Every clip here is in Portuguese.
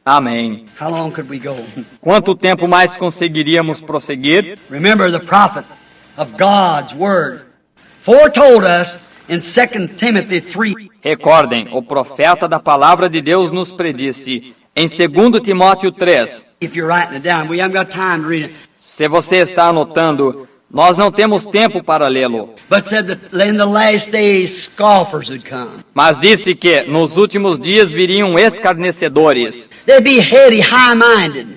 Amém. How long could we go? Quanto tempo mais conseguiríamos prosseguir? Remember, the prophet of God's Word foretold us in 2 Timothy 3. Recordem, o profeta da palavra de Deus nos predisse em 2 Timóteo 3. If you're writing it down, we haven't got time to read it. Se você está anotando, nós não temos tempo para lê-lo. But said that in the last days scoffers would come. Mas disse que nos últimos dias viriam escarnecedores. They'd be heady, high-minded,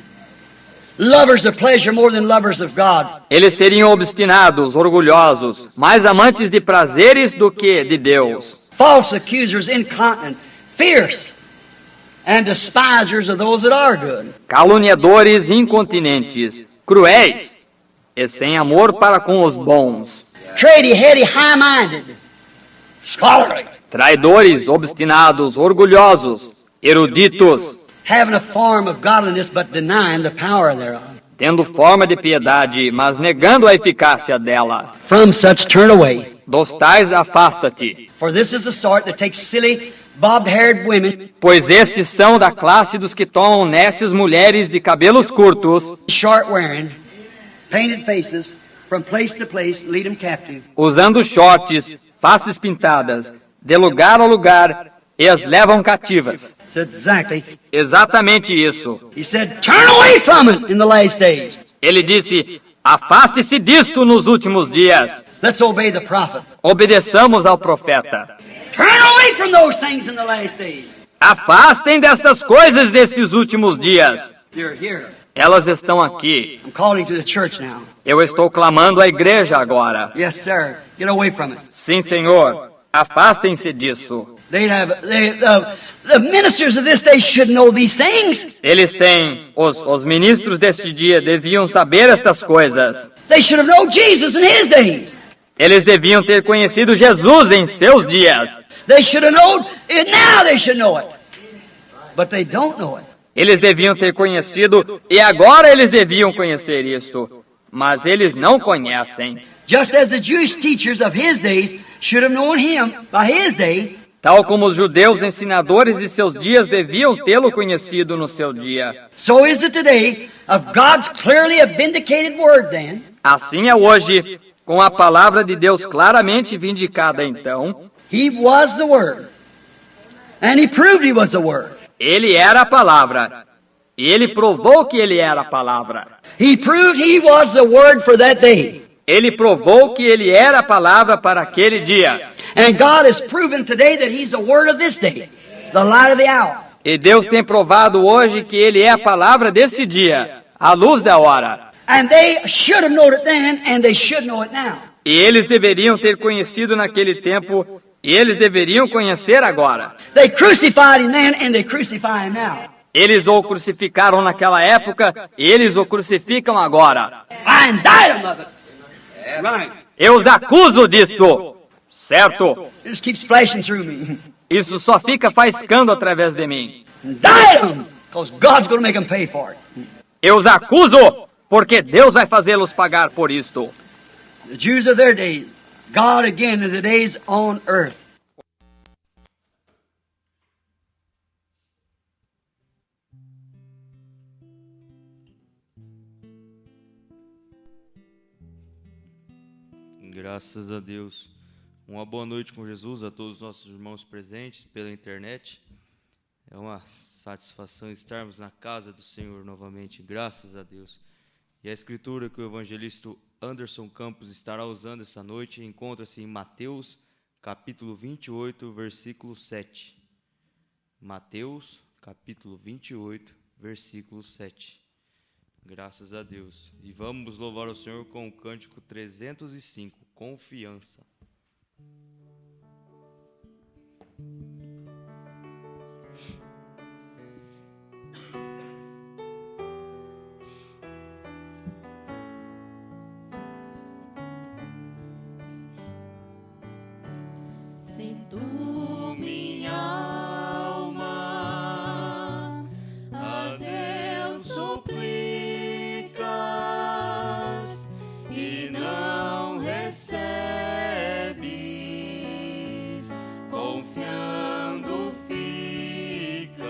lovers of pleasure more than lovers of God. Eles seriam obstinados, orgulhosos, mais amantes de prazeres do que de Deus. False accusers, incontinent, fierce, and despisers of those that are good. Caluniadores, incontinentes, cruéis e sem amor para com os bons. Trady, heady, high-minded, scholarly, Traidores, obstinados, orgulhosos, eruditos, having a form of godliness but denying the power thereof. tendo forma de piedade, mas negando a eficácia dela. From such turn away. Dos tais afasta-te, For this is the sort that takes silly, bobbed-haired women, pois estes são da classe dos que tomam nécias mulheres de cabelos curtos, short-wearing, painted faces, from place to place, lead them captive. usando shorts, faces pintadas, de lugar a lugar, e as levam cativas. It's exactly. Exatamente isso. He said, turn away from it in the last days. Ele disse, afaste-se disto nos últimos dias. Let's obey the prophet. Obedeçamos ao profeta. Turn away from those things in the last days. Afastem destas coisas destes últimos dias. They're here. Elas estão aqui. I'm calling to the church now. Eu estou clamando à igreja agora. Yes, sir. Get away from it. Sim, Senhor. Afastem-se disso. The ministers of this day should know these things. Eles têm, os ministros deste dia deviam saber estas coisas. They should have known Jesus in his days. Eles deviam ter conhecido Jesus em seus dias. They should have known it now. They should know it. But they don't know it. Eles deviam ter conhecido e agora eles deviam conhecer isto. Mas eles não conhecem. Just as the Jewish teachers of his days should have known him by his day, Tal como os judeus ensinadores de seus dias deviam tê-lo conhecido no seu dia. so is it today of God's clearly vindicated word then. Assim é hoje, com a palavra de Deus claramente vindicada então. He was the word. And he proved he was the word. Ele era a palavra. E ele provou que ele era a palavra. He proved he was the word for that day. Ele provou que ele era a palavra para aquele dia. And God has proven today that he's the word of this day, the light of the hour. E Deus tem provado hoje que ele é a palavra desse dia, a luz da hora. And they should have known it then, and they should know it now. E eles deveriam ter conhecido naquele tempo, e eles deveriam conhecer agora. They crucified him then, and they crucify him now. Eles o crucificaram naquela época, e eles o crucificam agora. I indict him of it. Right. Eu os acuso disto. Certo? This keeps flashing through me. Isso só fica faiscando através de mim. Indict him, because God's going to make them pay for it. Eu os acuso, porque Deus vai fazê-los pagar por isto. The Jews of their days, God again in the days on earth. Graças a Deus. Uma boa noite com Jesus a todos os nossos irmãos presentes pela internet. É uma satisfação estarmos na casa do Senhor novamente, graças a Deus. E a escritura que o evangelista Anderson Campos estará usando essa noite encontra-se em Mateus, capítulo 28, versículo 7. Mateus, capítulo 28, versículo 7. Graças a Deus. E vamos louvar o Senhor com o cântico 305, Confiança. Se tu, minha alma, a Deus suplicas e não recebes, confiando ficas,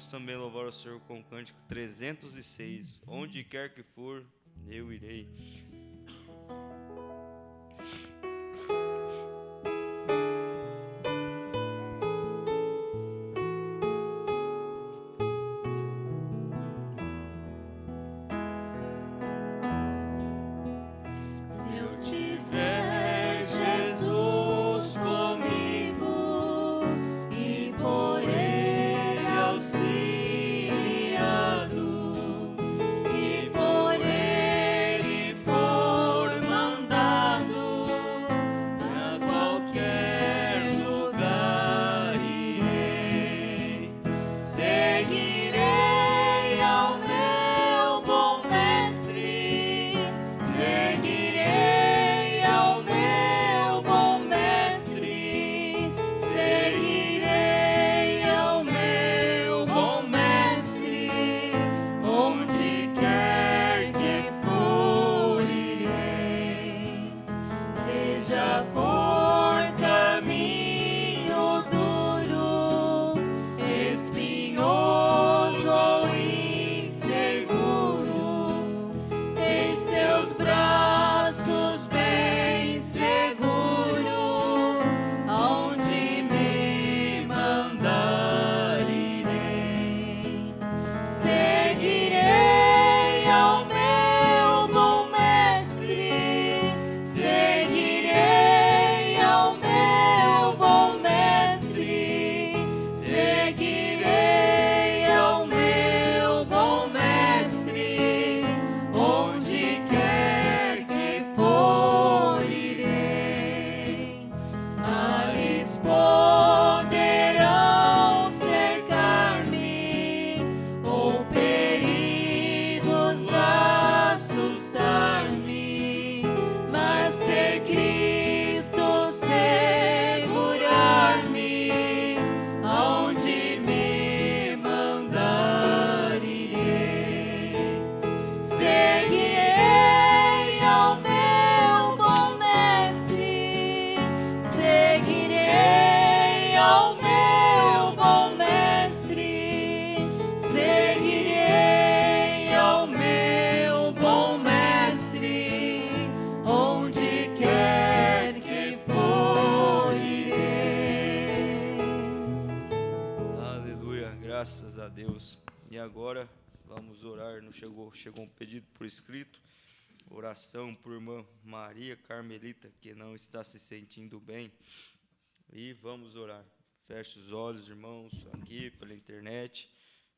Vamos também louvar o Senhor com o cântico 306. Onde quer que for, eu irei. Se eu tiver Jesus comigo e por Ele auxiliado e por Ele for mandado, a qualquer lugar irei. Seguirei ao meu bom mestre, seguirei ao meu bom mestre, seguirei ao meu bom mestre, onde quer que for irei. Seja por caminho duro, espinhoso ou inseguro, em seus braços bem seguro, aonde me mandar irei. Seguirei ao meu bom mestre, seguirei ao meu bom mestre, seguirei ao meu bom mestre, onde quer que for irei. Ali poderão cercar-me, ou perigos assustar-me, mas se Cristo segurar-me, aonde me mandar irei. Seguirei ao meu bom mestre, seguirei ao meu bom mestre, seguirei ao meu bom mestre, onde quer que for irei. Aleluia, graças a Deus. E agora vamos orar. Chegou um pedido por escrito. Oração por irmã Maria Carmelita, que não está se sentindo bem. E vamos orar. Feche os olhos, irmãos, aqui pela internet.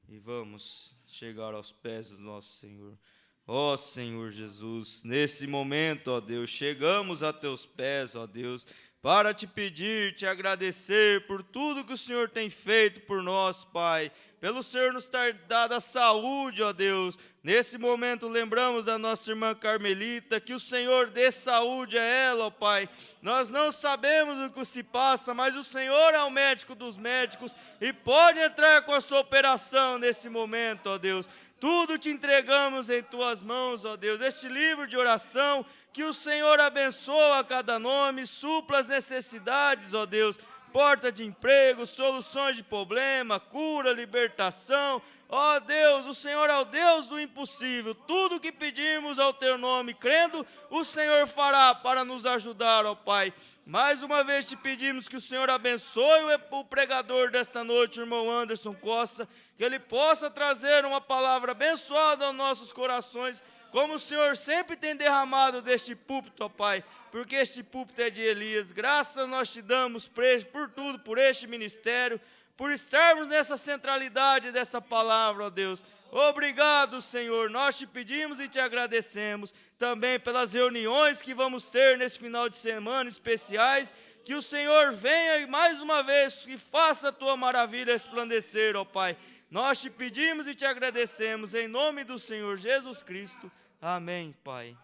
E vamos chegar aos pés do nosso Senhor. Ó Senhor Jesus, nesse momento, ó Deus, chegamos a teus pés, ó Deus, para te pedir, te agradecer por tudo que o Senhor tem feito por nós, Pai, pelo Senhor nos ter dado a saúde, ó Deus. Nesse momento lembramos da nossa irmã Carmelita, que o Senhor dê saúde a ela, ó Pai. Nós não sabemos o que se passa, mas o Senhor é o médico dos médicos e pode entrar com a sua operação nesse momento, ó Deus. Tudo te entregamos em tuas mãos, ó Deus. Este livro de oração, que o Senhor abençoa a cada nome, supla as necessidades, ó Deus. Porta de emprego, soluções de problema, cura, libertação. Ó Deus, o Senhor é o Deus do impossível. Tudo que pedirmos ao teu nome, crendo, o Senhor fará para nos ajudar, ó Pai. Mais uma vez te pedimos que o Senhor abençoe o pregador desta noite, o irmão Anderson Costa, que ele possa trazer uma palavra abençoada aos nossos corações, como o Senhor sempre tem derramado deste púlpito, ó Pai, porque este púlpito é de Elias. Graças nós te damos por tudo, por este ministério, por estarmos nessa centralidade dessa palavra, ó Deus. Obrigado, Senhor, nós te pedimos e te agradecemos, também pelas reuniões que vamos ter nesse final de semana especiais, que o Senhor venha mais uma vez e faça a tua maravilha resplandecer, ó Pai. Nós te pedimos e te agradecemos, em nome do Senhor Jesus Cristo. Amém, Pai.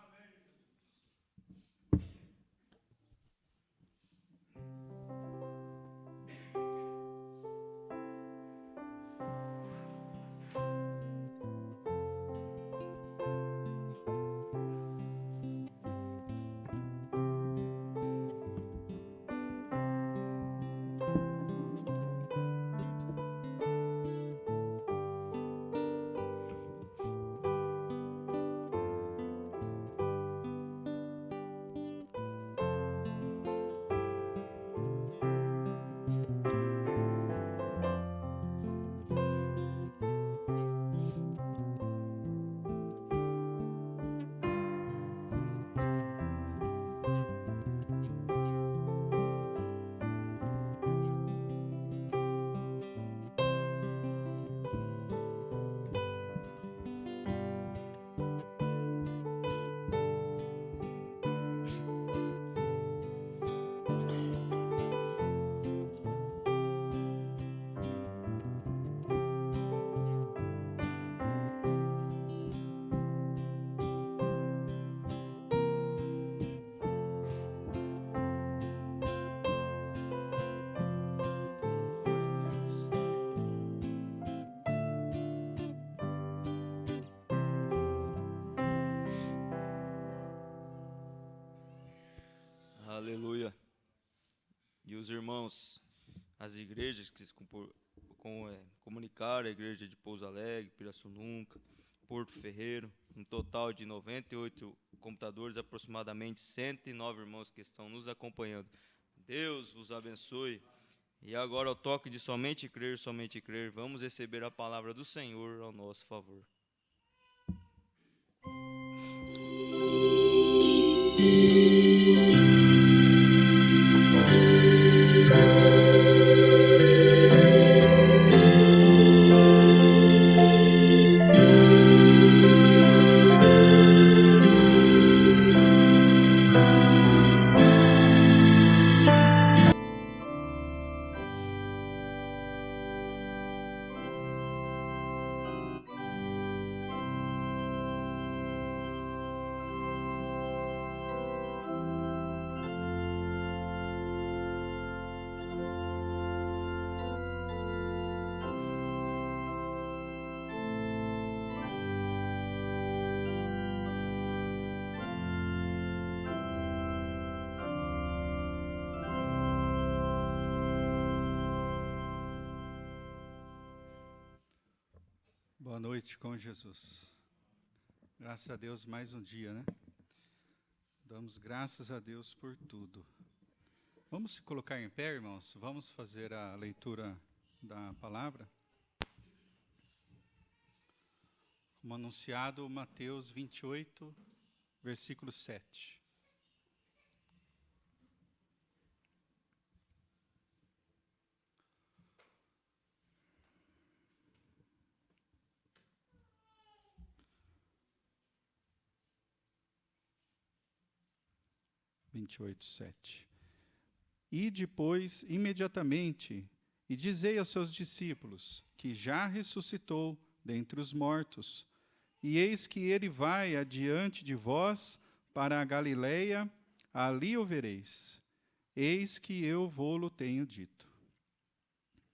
os irmãos, as igrejas que se comunicaram, a igreja de Pouso Alegre, Pirassununga, Porto Ferreiro, um total de 98 computadores, aproximadamente 109 irmãos que estão nos acompanhando. Deus vos abençoe. E agora, ao toque de somente crer, vamos receber a palavra do Senhor ao nosso favor. Boa noite com Jesus. Graças a Deus, mais um dia, né? Damos graças a Deus por tudo. Vamos se colocar em pé, irmãos? Vamos fazer a leitura da palavra? Como anunciado, Mateus 28, versículo 7. E depois, imediatamente, e dizei aos seus discípulos, que já ressuscitou dentre os mortos, e eis que ele vai adiante de vós para a Galileia, ali o vereis. Eis que eu vô-lo tenho dito.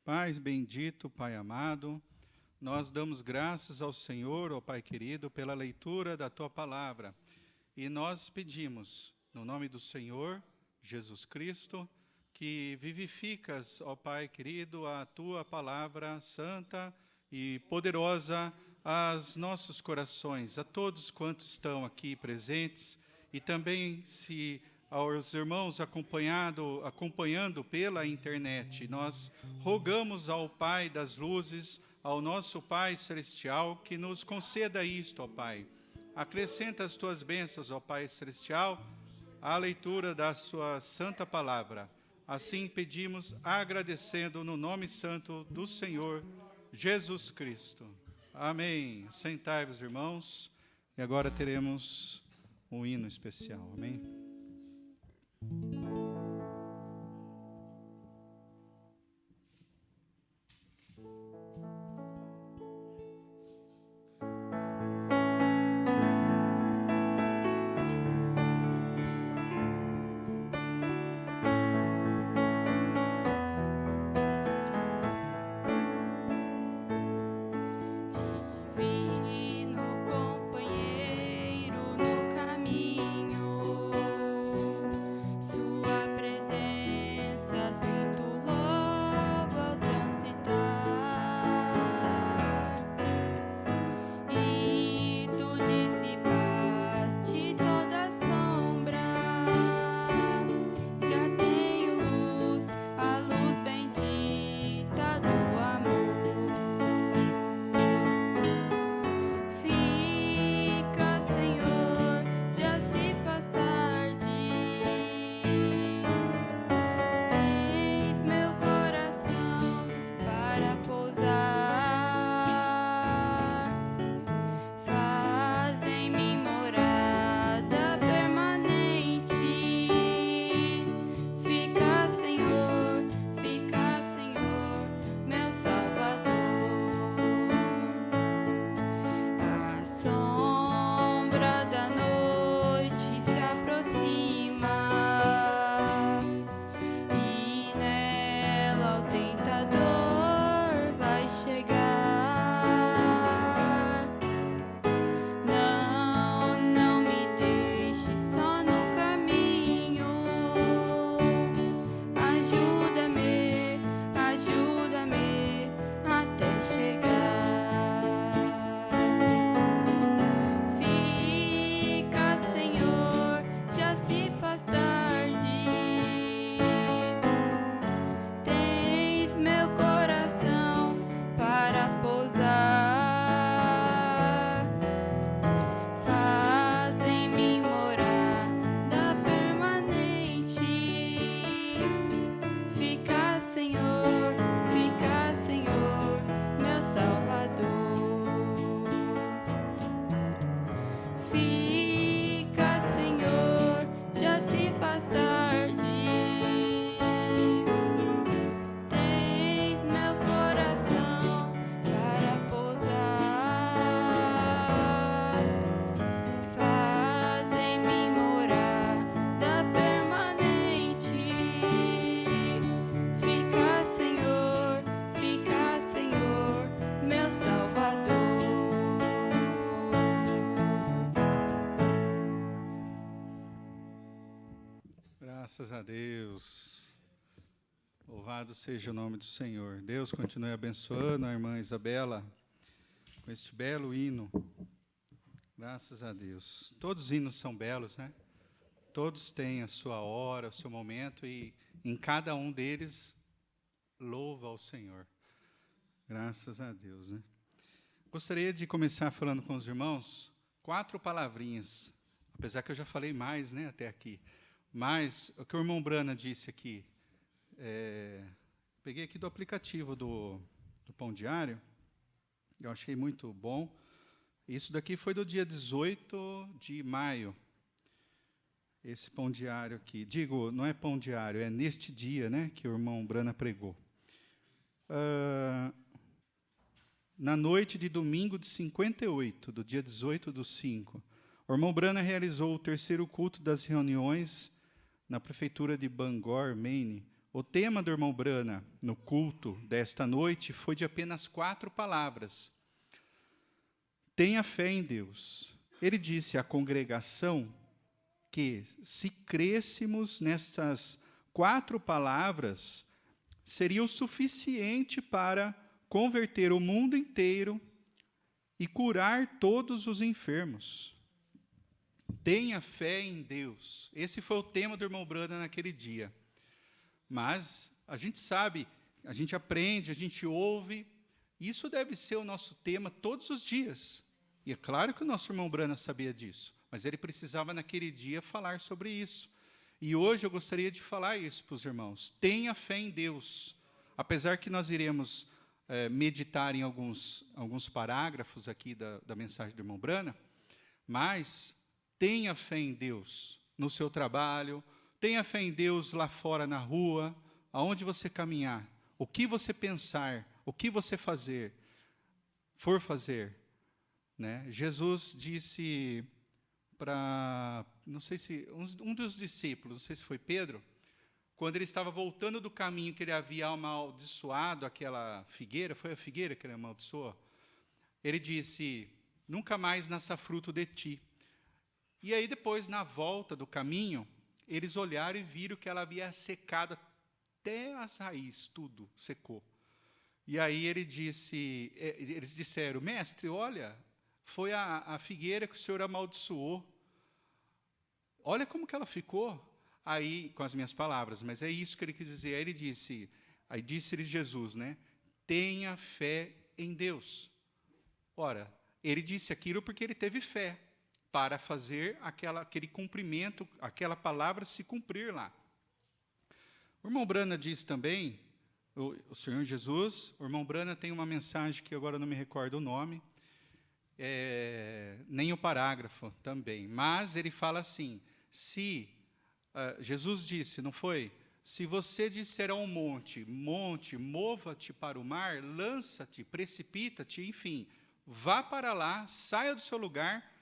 Pai bendito, Pai amado, nós damos graças ao Senhor, ó Pai querido, pela leitura da Tua palavra, e nós pedimos, no nome do Senhor, Jesus Cristo, que vivificas, ó Pai querido, a Tua palavra santa e poderosa aos nossos corações, a todos quantos estão aqui presentes, e também se aos irmãos acompanhando pela internet. Nós rogamos ao Pai das luzes, ao nosso Pai celestial, que nos conceda isto, ó Pai. Acrescenta as Tuas bênçãos, ó Pai celestial, a leitura da sua santa palavra. Assim pedimos, agradecendo no nome santo do Senhor Jesus Cristo. Amém. Sentai-vos, irmãos, e agora teremos um hino especial. Amém. Divino companheiro no caminho, Graças a Deus. Louvado seja o nome do Senhor. Deus continue abençoando a irmã Isabela com este belo hino. Graças a Deus. Todos os hinos são belos, né? Todos têm a sua hora, o seu momento, e em cada um deles louva ao Senhor. Graças a Deus, né? Gostaria de começar falando com os irmãos 4 palavrinhas, apesar que eu já falei mais, né, até aqui. Mas o que o irmão Brana disse aqui, peguei aqui do aplicativo do Pão Diário, eu achei muito bom. Isso daqui foi do dia 18 de maio, esse Pão Diário aqui. Digo, não é Pão Diário, é neste dia, né, que o irmão Brana pregou. Na noite de domingo de 58, do dia 18/5, o irmão Brana realizou o 3º culto das reuniões na prefeitura de Bangor, Maine. O tema do irmão Brana no culto desta noite foi de apenas 4 palavras. Tenha fé em Deus. Ele disse à congregação que, se crêssemos nessas 4 palavras, seria o suficiente para converter o mundo inteiro e curar todos os enfermos. Tenha fé em Deus. Esse foi o tema do irmão Brana naquele dia. Mas a gente sabe, a gente aprende, a gente ouve, isso deve ser o nosso tema todos os dias. E é claro que o nosso irmão Brana sabia disso, mas ele precisava naquele dia falar sobre isso. E hoje eu gostaria de falar isso para os irmãos. Tenha fé em Deus. Apesar que nós iremos meditar em alguns parágrafos aqui da mensagem do irmão Brana, mas tenha fé em Deus no seu trabalho, tenha fé em Deus lá fora na rua, aonde você caminhar, o que você pensar, o que você for fazer. Né? Jesus disse para, não sei se, um dos discípulos, não sei se foi Pedro, quando ele estava voltando do caminho que ele havia amaldiçoado aquela figueira, foi a figueira que ele amaldiçoou, ele disse, nunca mais nasça fruto de ti. E aí depois, na volta do caminho, eles olharam e viram que ela havia secado até as raízes, tudo secou. E aí eles disseram, mestre, olha, foi a figueira que o senhor amaldiçoou. Olha como que ela ficou. Aí, com as minhas palavras, mas é isso que ele quis dizer. Aí disse-lhe Jesus, né? Tenha fé em Deus. Ora, ele disse aquilo porque ele teve fé para fazer aquele cumprimento, aquela palavra se cumprir lá. O irmão Brana diz também, o Senhor Jesus, o irmão Brana tem uma mensagem que agora não me recordo o nome, nem o parágrafo também, mas ele fala assim, Jesus disse, não foi? Se você disser a um monte, mova-te para o mar, lança-te, precipita-te, enfim, vá para lá, saia do seu lugar,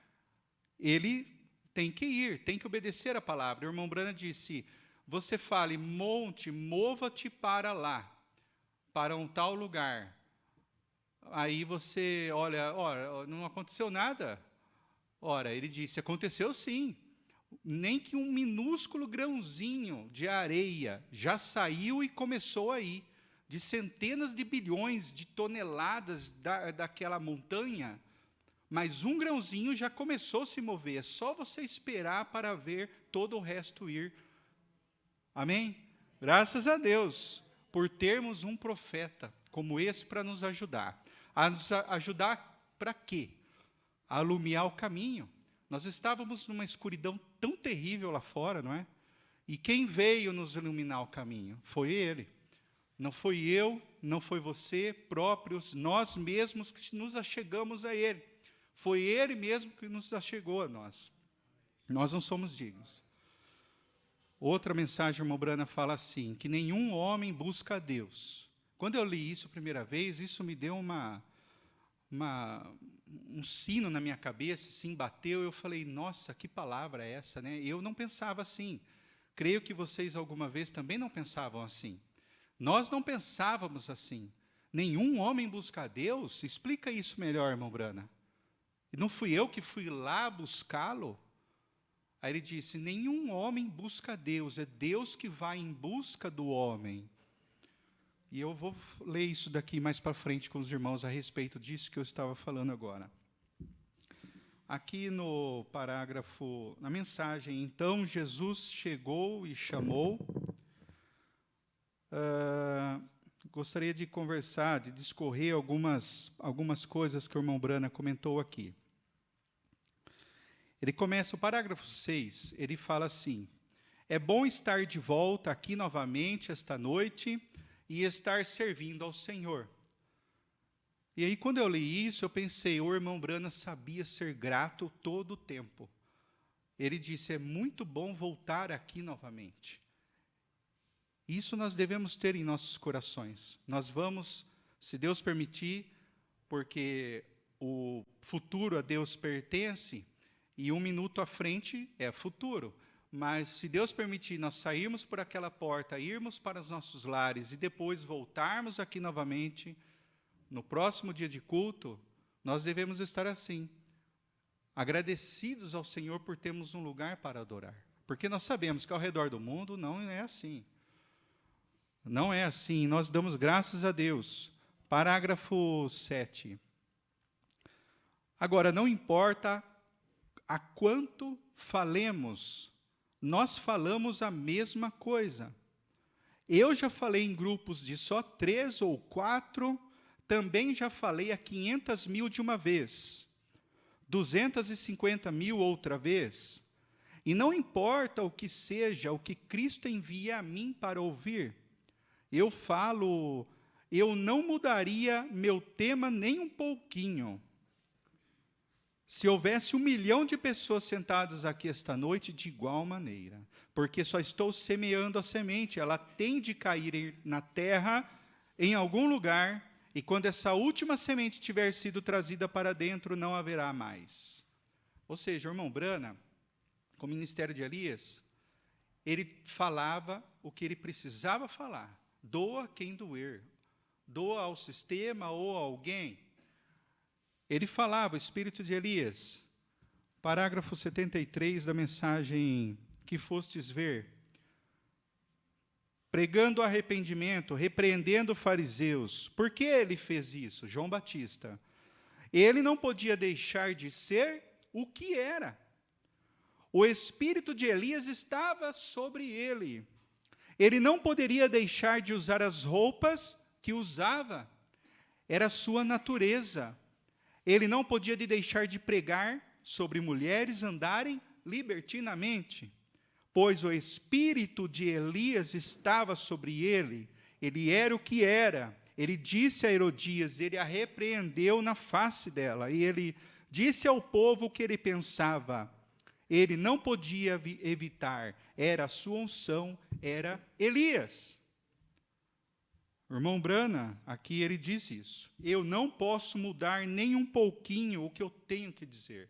ele tem que ir, tem que obedecer a palavra. O irmão Brana disse, você fale, monte, mova-te para lá, para um tal lugar. Aí você olha, não aconteceu nada. Ora, ele disse, aconteceu sim. Nem que um minúsculo grãozinho de areia já saiu e começou a ir. De centenas de bilhões de toneladas daquela montanha, mas um grãozinho já começou a se mover. É só você esperar para ver todo o resto ir. Amém? Graças a Deus por termos um profeta como esse para nos ajudar. A nos ajudar para quê? A iluminar o caminho. Nós estávamos numa escuridão tão terrível lá fora, não é? E quem veio nos iluminar o caminho? Foi Ele. Não foi eu, não foi você próprios, nós mesmos que nos achegamos a Ele. Foi Ele mesmo que nos achegou a nós. Nós não somos dignos. Outra mensagem, irmã Brana, fala assim, que nenhum homem busca a Deus. Quando eu li isso a primeira vez, isso me deu um sino na minha cabeça, assim, bateu, eu falei, nossa, que palavra é essa, né? Eu não pensava assim. Creio que vocês alguma vez também não pensavam assim. Nós não pensávamos assim. Nenhum homem busca a Deus? Explica isso melhor, irmão Brana. Não fui eu que fui lá buscá-lo? Aí ele disse: nenhum homem busca Deus, é Deus que vai em busca do homem. E eu vou ler isso daqui mais para frente com os irmãos a respeito disso que eu estava falando agora. Aqui no parágrafo, na mensagem, então Jesus chegou e chamou. Gostaria de conversar, de discorrer algumas coisas que o irmão Brana comentou aqui. Ele começa o parágrafo 6, ele fala assim: é bom estar de volta aqui novamente esta noite e estar servindo ao Senhor. E aí, quando eu li isso, eu pensei, o irmão Brana sabia ser grato todo o tempo. Ele disse, é muito bom voltar aqui novamente. Isso nós devemos ter em nossos corações. Nós vamos, se Deus permitir, porque o futuro a Deus pertence, e um minuto à frente é futuro. Mas, se Deus permitir, nós sairmos por aquela porta, irmos para os nossos lares e depois voltarmos aqui novamente, no próximo dia de culto, nós devemos estar assim, agradecidos ao Senhor por termos um lugar para adorar. Porque nós sabemos que ao redor do mundo não é assim. Não é assim, nós damos graças a Deus. Parágrafo 7. Agora, não importa a quanto falemos, nós falamos a mesma coisa. Eu já falei em grupos de só 3 ou 4, também já falei a 500 mil de uma vez, 250 mil outra vez. E não importa o que seja, o que Cristo envia a mim para ouvir. Eu falo, eu não mudaria meu tema nem um pouquinho. Se houvesse 1 milhão de pessoas sentadas aqui esta noite, de igual maneira. Porque só estou semeando a semente, ela tem de cair na terra, em algum lugar, e quando essa última semente tiver sido trazida para dentro, não haverá mais. Ou seja, o irmão Brana, com o ministério de Elias, ele falava o que ele precisava falar. Doa quem doer. Doa ao sistema ou a alguém. Ele falava, o espírito de Elias. Parágrafo 73 da mensagem que fostes ver. Pregando arrependimento, repreendendo fariseus. Por que ele fez isso? João Batista. Ele não podia deixar de ser o que era. O espírito de Elias estava sobre ele. Ele não poderia deixar de usar as roupas que usava. Era a sua natureza. Ele não podia deixar de pregar sobre mulheres andarem libertinamente. Pois o espírito de Elias estava sobre ele, ele era o que era. Ele disse a Herodias, ele a repreendeu na face dela, e ele disse ao povo o que ele pensava. Ele não podia evitar, era a sua unção, era Elias. O irmão Brana, aqui ele diz isso. Eu não posso mudar nem um pouquinho o que eu tenho que dizer.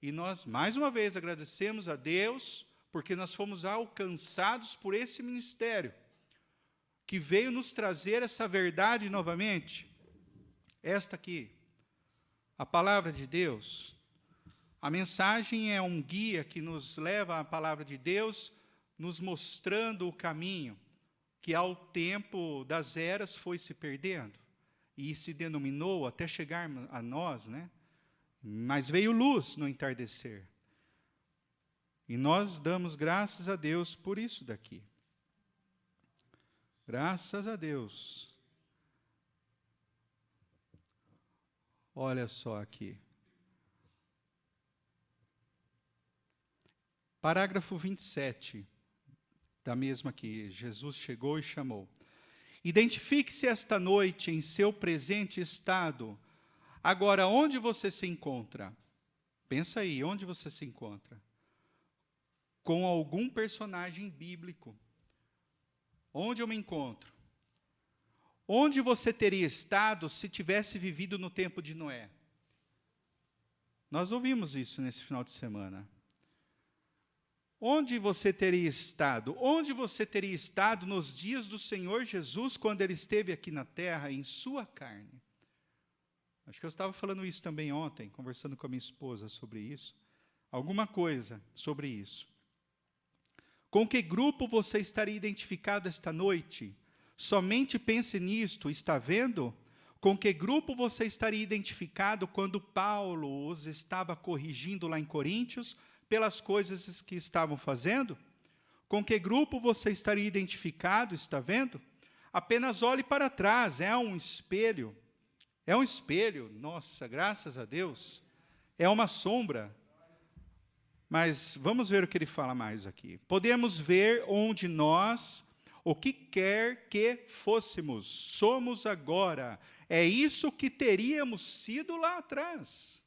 E nós, mais uma vez, agradecemos a Deus, porque nós fomos alcançados por esse ministério, que veio nos trazer essa verdade novamente. Esta aqui, a palavra de Deus. A mensagem é um guia que nos leva à palavra de Deus, nos mostrando o caminho, que ao tempo das eras foi se perdendo, e se denominou até chegar a nós, né? Mas veio luz no entardecer. E nós damos graças a Deus por isso daqui. Graças a Deus. Olha só aqui. Parágrafo 27, da mesma que Jesus chegou e chamou. Identifique-se esta noite em seu presente estado. Agora, onde você se encontra? Pensa aí, onde você se encontra? Com algum personagem bíblico. Onde eu me encontro? Onde você teria estado se tivesse vivido no tempo de Noé? Nós ouvimos isso nesse final de semana. Onde você teria estado? Onde você teria estado nos dias do Senhor Jesus, quando Ele esteve aqui na terra, em sua carne? Acho que eu estava falando isso também ontem, conversando com a minha esposa sobre isso. alguma coisa sobre isso. Com que grupo você estaria identificado esta noite? Somente pense nisto, está vendo? Com que grupo você estaria identificado quando Paulo os estava corrigindo lá em Coríntios pelas coisas que estavam fazendo? Com que grupo você estaria identificado, está vendo? Apenas olhe para trás, é um espelho. É um espelho, nossa, graças a Deus. É uma sombra. Mas vamos ver o que ele fala mais aqui. Podemos ver onde nós, o que quer que fôssemos, somos agora. É isso que teríamos sido lá atrás.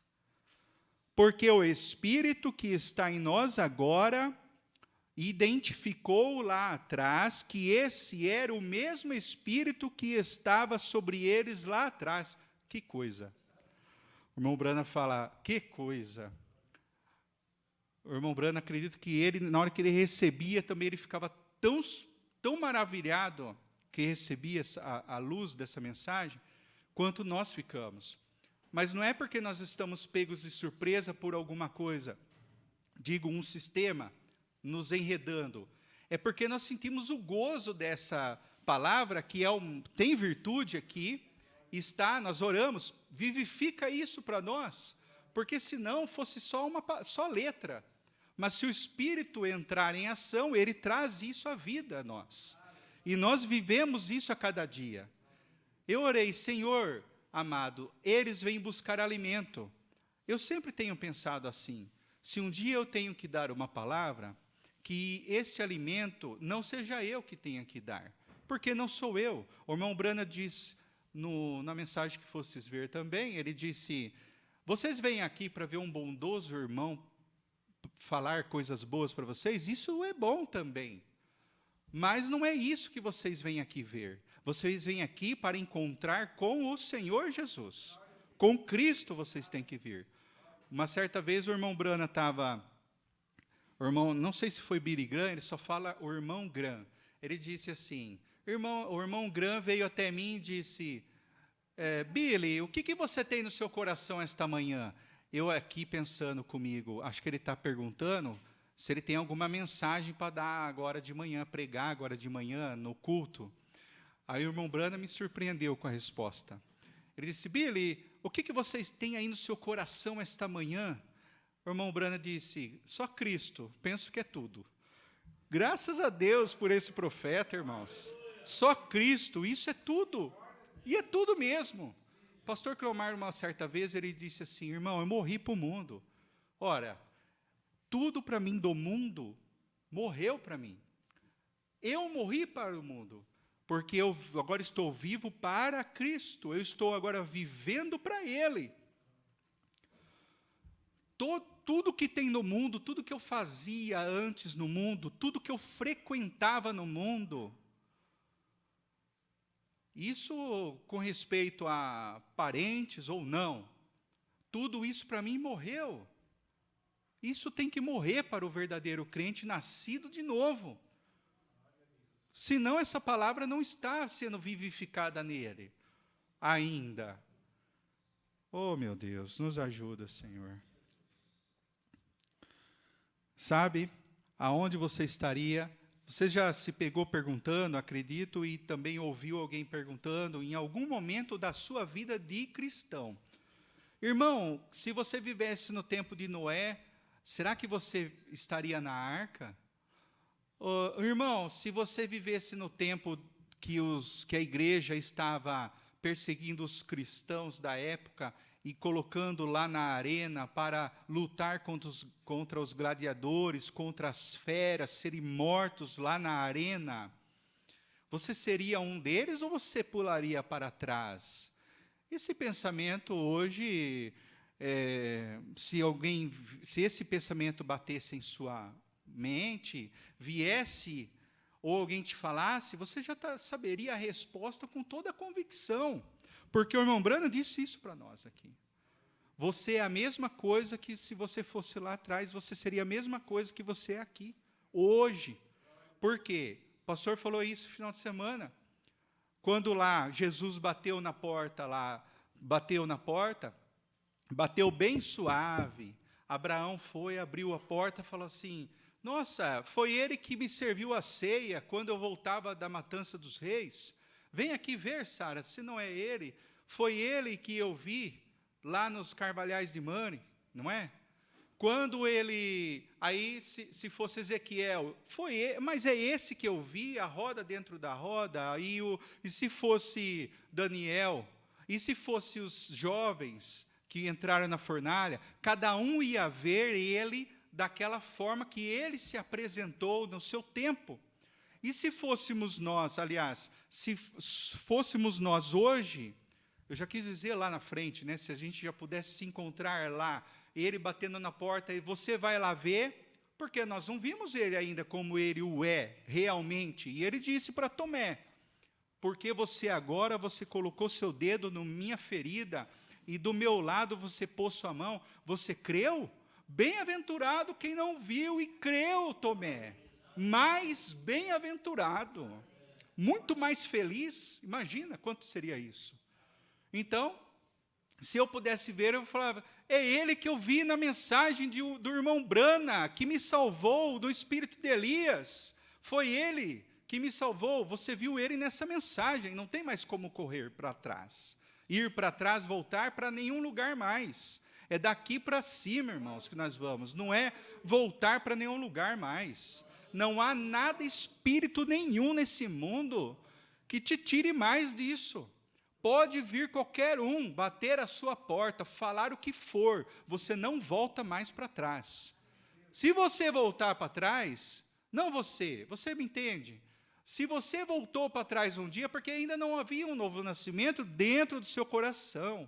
Porque o Espírito que está em nós agora identificou lá atrás que esse era o mesmo Espírito que estava sobre eles lá atrás. Que coisa. O irmão Brana fala, que coisa. O irmão Brana, acredito que ele, na hora que ele recebia, também ele ficava tão maravilhado que recebia a luz dessa mensagem, quanto nós ficamos. Mas não é porque nós estamos pegos de surpresa por alguma coisa, digo, um sistema nos enredando. É porque nós sentimos o gozo dessa palavra, que tem virtude aqui, nós oramos, vivifica isso para nós, porque senão fosse só letra. Mas se o Espírito entrar em ação, ele traz isso à vida a nós. E nós vivemos isso a cada dia. Eu orei, Senhor, amado, eles vêm buscar alimento. Eu sempre tenho pensado assim, se um dia eu tenho que dar uma palavra, que este alimento não seja eu que tenha que dar, porque não sou eu. O irmão Brana diz, na mensagem que fostes ver também, ele disse, vocês vêm aqui para ver um bondoso irmão falar coisas boas para vocês, isso é bom também. Mas não é isso que vocês vêm aqui ver. Vocês vêm aqui para encontrar com o Senhor Jesus. Com Cristo vocês têm que vir. Uma certa vez o irmão Brana estava... não sei se foi Billy Graham, ele só fala o irmão Graham. Ele disse assim, o irmão Graham veio até mim e disse, Billy, o que você tem no seu coração esta manhã? Eu aqui pensando comigo, acho que ele está perguntando se ele tem alguma mensagem para dar agora de manhã, pregar agora de manhã no culto. Aí o irmão Brana me surpreendeu com a resposta. Ele disse, Billy, o que vocês têm aí no seu coração esta manhã? O irmão Brana disse, só Cristo, penso que é tudo. Graças a Deus por esse profeta, irmãos. Só Cristo, isso é tudo. E é tudo mesmo. O pastor Cleomar, uma certa vez, ele disse assim, irmão, eu morri para o mundo. Ora, tudo para mim do mundo morreu para mim. Eu morri para o mundo, porque eu agora estou vivo para Cristo. Eu estou agora vivendo para Ele. Tudo que tem no mundo, tudo que eu fazia antes no mundo, tudo que eu frequentava no mundo, isso com respeito a parentes ou não, tudo isso para mim morreu. Isso tem que morrer para o verdadeiro crente nascido de novo. Senão essa palavra não está sendo vivificada nele ainda. Oh, meu Deus, nos ajuda, Senhor. Sabe aonde você estaria? Você já se pegou perguntando, acredito, e também ouviu alguém perguntando, em algum momento da sua vida de cristão. Irmão, se você vivesse no tempo de Noé, será que você estaria na arca? Irmão, se você vivesse no tempo que a igreja estava perseguindo os cristãos da época e colocando lá na arena para lutar contra os gladiadores, contra as feras, serem mortos lá na arena, você seria um deles ou você pularia para trás? Esse pensamento hoje, se esse pensamento batesse em sua mente, viesse, ou alguém te falasse, você já saberia a resposta com toda a convicção. Porque o irmão Brana disse isso para nós aqui. Você é a mesma coisa que se você fosse lá atrás, você seria a mesma coisa que você é aqui, hoje. Por quê? O pastor falou isso no final de semana. Quando lá Jesus bateu bateu bem suave, Abraão foi, abriu a porta e falou assim: nossa, foi ele que me serviu a ceia quando eu voltava da matança dos reis. Vem aqui ver, Sara, se não é ele. Foi ele que eu vi lá nos carvalhais de Mamre, não é? Quando ele, aí se fosse Ezequiel, foi ele, mas é esse que eu vi, a roda dentro da roda, e se fosse Daniel, e se fosse os jovens que entraram na fornalha, cada um ia ver ele daquela forma que ele se apresentou no seu tempo. E se fôssemos nós, aliás, se fôssemos nós hoje, eu já quis dizer lá na frente, né, se a gente já pudesse se encontrar lá, ele batendo na porta, e você vai lá ver, porque nós não vimos ele ainda como ele o é, realmente. E ele disse para Tomé: porque você agora, você colocou seu dedo na minha ferida, e do meu lado você pôs sua mão, você creu? Bem-aventurado quem não viu e creu, Tomé. Mais bem-aventurado, muito mais feliz. Imagina quanto seria isso. Então, se eu pudesse ver, eu falava: é ele que eu vi na mensagem do irmão Brana, que me salvou do espírito de Elias. Foi ele que me salvou. Você viu ele nessa mensagem. Não tem mais como correr para trás. Ir para trás, voltar para nenhum lugar mais. É daqui para cima, irmãos, que nós vamos. Não é voltar para nenhum lugar mais. Não há nada, espírito nenhum nesse mundo que te tire mais disso. Pode vir qualquer um, bater a sua porta, falar o que for, você não volta mais para trás. Se você voltar para trás, não você me entende? Se você voltou para trás um dia, porque ainda não havia um novo nascimento dentro do seu coração.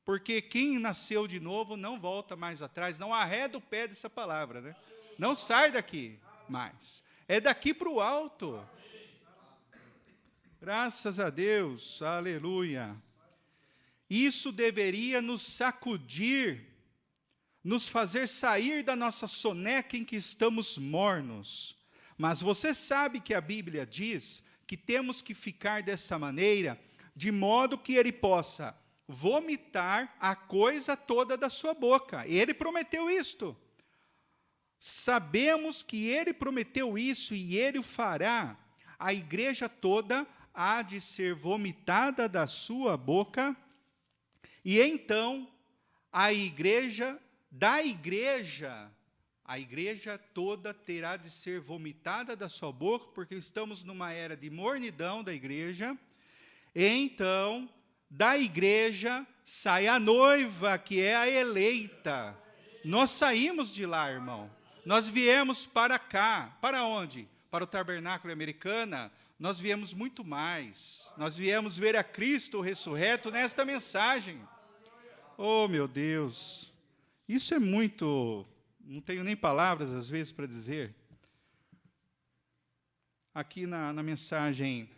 Porque quem nasceu de novo não volta mais atrás, não arreda o pé dessa palavra, né? Não sai daqui mais. É daqui para o alto. Graças a Deus, aleluia. Isso deveria nos sacudir, nos fazer sair da nossa soneca em que estamos mornos. Mas você sabe que a Bíblia diz que temos que ficar dessa maneira, de modo que ele possa vomitar a coisa toda da sua boca. Ele prometeu isto. Sabemos que ele prometeu isso e ele o fará. A igreja toda há de ser vomitada da sua boca, e então a igreja toda terá de ser vomitada da sua boca, porque estamos numa era de mornidão da igreja. E então da igreja sai a noiva, que é a eleita. Nós saímos de lá, irmão. Nós viemos para cá. Para onde? Para o tabernáculo americana. Nós viemos muito mais. Nós viemos ver a Cristo ressurreto nesta mensagem. Oh, meu Deus. Isso é muito... Não tenho nem palavras, às vezes, para dizer. Aqui na mensagem,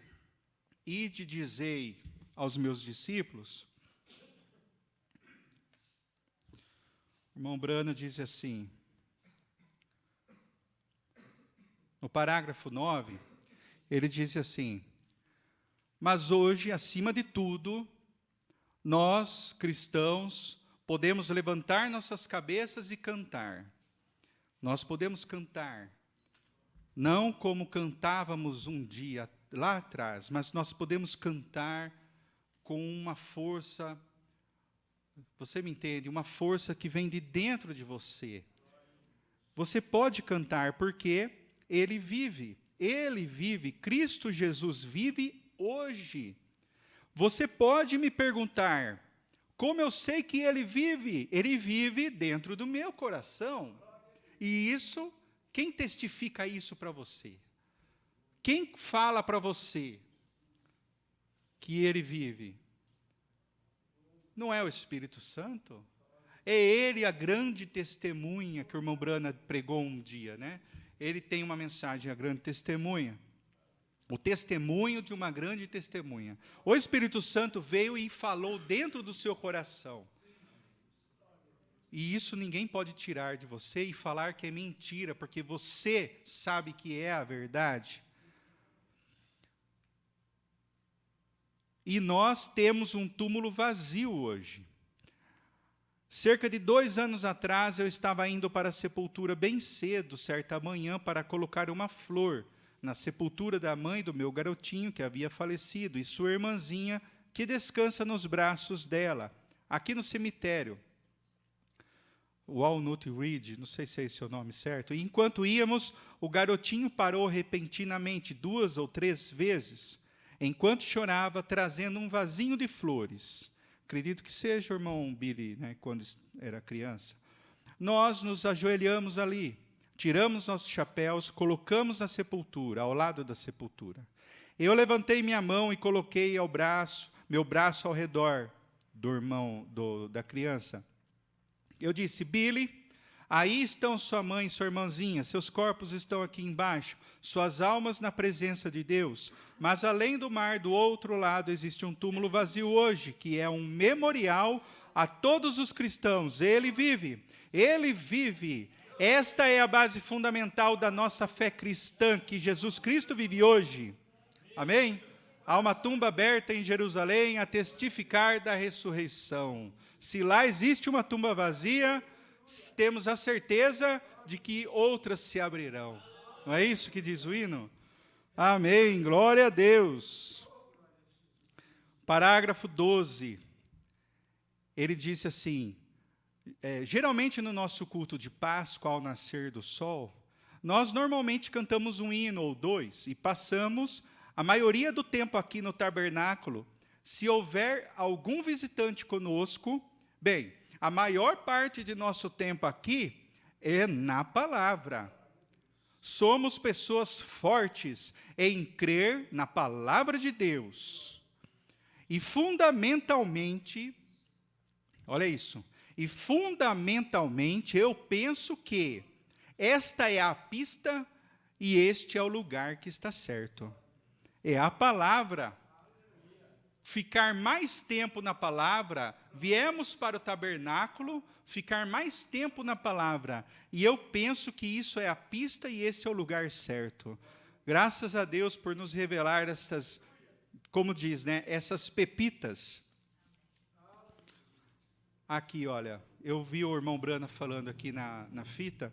ide dizei aos meus discípulos, o irmão Brana diz assim, no parágrafo 9, ele diz assim: mas hoje, acima de tudo, nós, cristãos, podemos levantar nossas cabeças e cantar. Nós podemos cantar, não como cantávamos um dia lá atrás, mas nós podemos cantar com uma força, você me entende? Uma força que vem de dentro de você. Você pode cantar porque ele vive, Cristo Jesus vive hoje. Você pode me perguntar, como eu sei que ele vive? Ele vive dentro do meu coração. E isso, quem testifica isso para você? Quem fala para você que ele vive? Não é o Espírito Santo? É ele a grande testemunha que o irmão Brana pregou um dia, né? Ele tem uma mensagem, a grande testemunha. O testemunho de uma grande testemunha. O Espírito Santo veio e falou dentro do seu coração. E isso ninguém pode tirar de você e falar que é mentira, porque você sabe que é a verdade. E nós temos um túmulo vazio hoje. Cerca de 2 anos atrás, eu estava indo para a sepultura bem cedo, certa manhã, para colocar uma flor na sepultura da mãe do meu garotinho, que havia falecido, e sua irmãzinha, que descansa nos braços dela, aqui no cemitério. Walnut Ridge, não sei se é esse o nome certo. E enquanto íamos, o garotinho parou repentinamente 2 ou 3 vezes, enquanto chorava, trazendo um vasinho de flores. Acredito que seja o irmão Billy, né, quando era criança. Nós nos ajoelhamos ali, tiramos nossos chapéus, colocamos na sepultura, ao lado da sepultura. Eu levantei minha mão e coloquei meu braço ao redor do irmão da criança. Eu disse: Billy, aí estão sua mãe e sua irmãzinha, seus corpos estão aqui embaixo, suas almas na presença de Deus. Mas além do mar, do outro lado, existe um túmulo vazio hoje, que é um memorial a todos os cristãos. Ele vive, ele vive. Esta é a base fundamental da nossa fé cristã, que Jesus Cristo vive hoje. Amém? Há uma tumba aberta em Jerusalém a testificar da ressurreição. Se lá existe uma tumba vazia, temos a certeza de que outras se abrirão. Não é isso que diz o hino? Amém, glória a Deus. Parágrafo 12. Ele disse assim, geralmente no nosso culto de Páscoa, ao nascer do sol, nós normalmente cantamos um hino ou 2 e passamos a maioria do tempo aqui no tabernáculo. Se houver algum visitante conosco, bem, a maior parte de nosso tempo aqui é na palavra. Somos pessoas fortes em crer na palavra de Deus. E fundamentalmente, olha isso, e fundamentalmente eu penso que esta é a pista e este é o lugar que está certo. É a palavra. Ficar mais tempo na palavra, viemos para o tabernáculo, ficar mais tempo na palavra. E eu penso que isso é a pista e esse é o lugar certo. Graças a Deus por nos revelar essas, como diz, né, essas pepitas. Aqui, olha, eu vi o irmão Brana falando aqui na fita,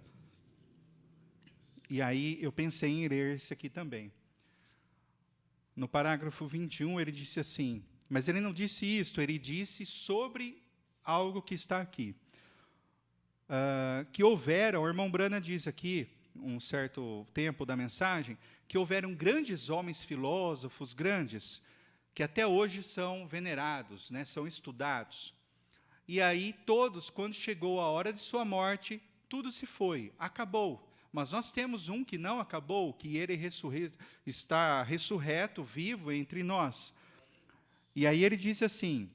e aí eu pensei em ler esse aqui também. No parágrafo 21, ele disse assim, mas ele não disse isto, ele disse sobre algo que está aqui. Que houveram, o irmão Brana diz aqui, um certo tempo da mensagem, que houveram grandes homens filósofos, grandes, que até hoje são venerados, né, são estudados. E aí todos, quando chegou a hora de sua morte, tudo se foi, acabou. Mas nós temos um que não acabou, que ele está ressurreto, vivo entre nós. E aí ele diz assim,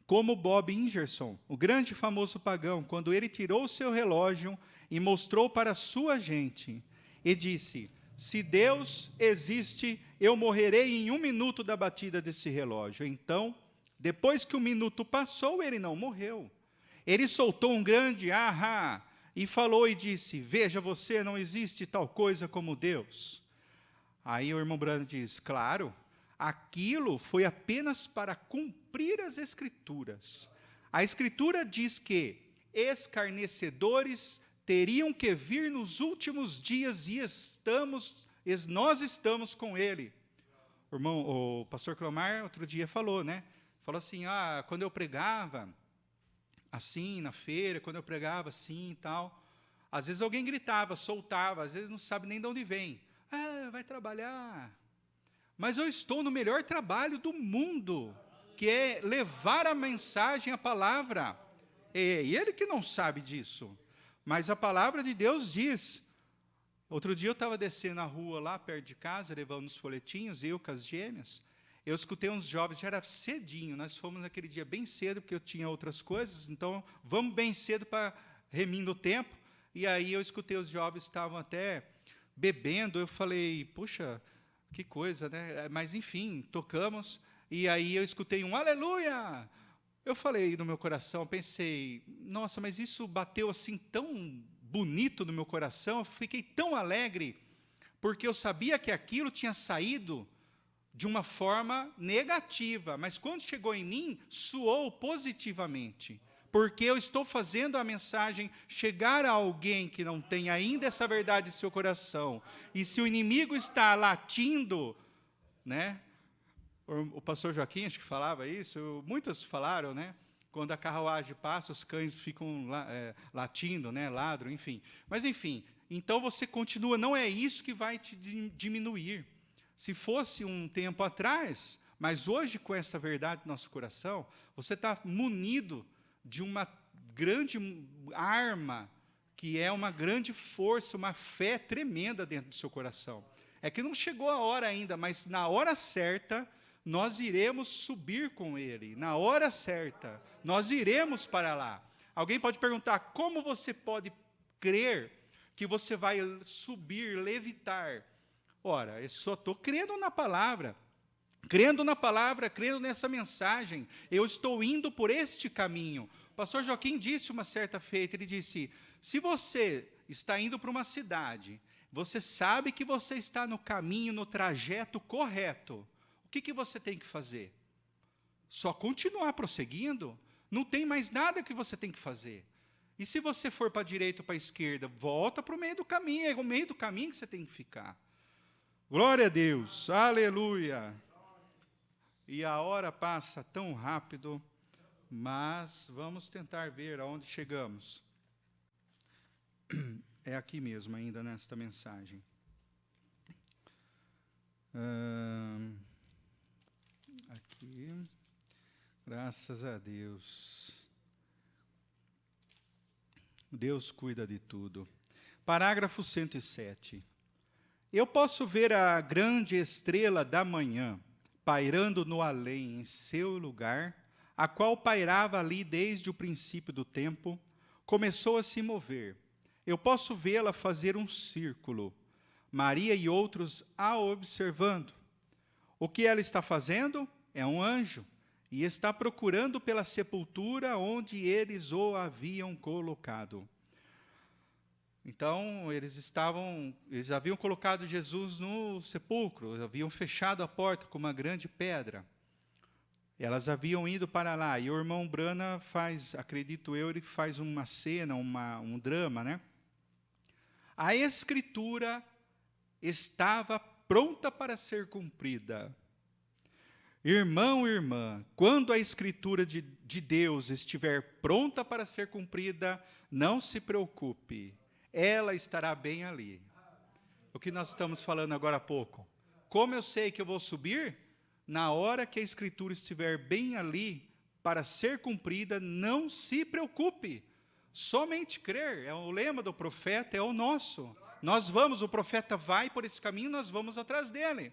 como Bob Ingerson, o grande e famoso pagão, quando ele tirou o seu relógio e mostrou para a sua gente, e disse, se Deus existe, eu morrerei em 1 minuto da batida desse relógio. Então, depois que o minuto passou, ele não morreu. Ele soltou um grande ahá, e falou e disse, veja você, não existe tal coisa como Deus. Aí o irmão Brano diz, claro, aquilo foi apenas para cumprir as Escrituras. A Escritura diz que escarnecedores teriam que vir nos últimos dias e nós estamos com ele. O pastor Clomar outro dia falou, né? Falou assim, quando eu pregava assim, na feira, quando eu pregava assim e tal, às vezes alguém gritava, soltava, às vezes não sabe nem de onde vem. Vai trabalhar. Mas eu estou no melhor trabalho do mundo, que é levar a mensagem, a palavra. É ele que não sabe disso. Mas a palavra de Deus diz. Outro dia eu estava descendo a rua lá, perto de casa, levando uns folhetinhos, eu com as gêmeas. Eu escutei uns jovens, já era cedinho, nós fomos naquele dia bem cedo, porque eu tinha outras coisas, então vamos bem cedo para remindo o tempo. E aí eu escutei os jovens estavam até bebendo, eu falei, puxa, que coisa, né? Mas enfim, tocamos, e aí eu escutei um aleluia! Eu falei no meu coração, pensei, nossa, mas isso bateu assim tão bonito no meu coração, eu fiquei tão alegre, porque eu sabia que aquilo tinha saído de uma forma negativa, mas quando chegou em mim, soou positivamente, porque eu estou fazendo a mensagem chegar a alguém que não tem ainda essa verdade em seu coração. E se o inimigo está latindo, né? O pastor Joaquim, acho que falava isso, muitos falaram, né? Quando a carruagem passa, os cães ficam latindo, né? Ladram, enfim. Mas, enfim, então você continua, não é isso que vai te diminuir. Se fosse um tempo atrás, mas hoje, com essa verdade no nosso coração, você está munido de uma grande arma, que é uma grande força, uma fé tremenda dentro do seu coração. É que não chegou a hora ainda, mas na hora certa, nós iremos subir com Ele. Na hora certa, nós iremos para lá. Alguém pode perguntar, como você pode crer que você vai subir, levitar? Ora, eu só estou crendo na palavra, crendo nessa mensagem. Eu estou indo por este caminho. O pastor Joaquim disse uma certa feita, ele disse, se você está indo para uma cidade, você sabe que você está no caminho, no trajeto correto, o que você tem que fazer? Só continuar prosseguindo, não tem mais nada que você tem que fazer. E se você for para a direita ou para a esquerda, volta para o meio do caminho, é o meio do caminho que você tem que ficar. Glória a Deus, aleluia. E a hora passa tão rápido, mas vamos tentar ver aonde chegamos. É aqui mesmo ainda, nesta mensagem. Aqui, graças a Deus. Deus cuida de tudo. Parágrafo 107. Eu posso ver a grande estrela da manhã, pairando no além, em seu lugar, a qual pairava ali desde o princípio do tempo, começou a se mover. Eu posso vê-la fazer um círculo, Maria e outros a observando. O que ela está fazendo? É um anjo, e está procurando pela sepultura onde eles o haviam colocado. Então, eles haviam colocado Jesus no sepulcro, haviam fechado a porta com uma grande pedra. Elas haviam ido para lá, e o irmão Brana faz, acredito eu, ele faz uma cena, um drama, né? A Escritura estava pronta para ser cumprida. Irmão, irmã, quando a Escritura de Deus estiver pronta para ser cumprida, não se preocupe, ela estará bem ali. O que nós estamos falando agora há pouco. Como eu sei que eu vou subir? Na hora que a Escritura estiver bem ali para ser cumprida, não se preocupe. Somente crer, é o lema do profeta, é o nosso. Nós vamos, o profeta vai por esse caminho, nós vamos atrás dele.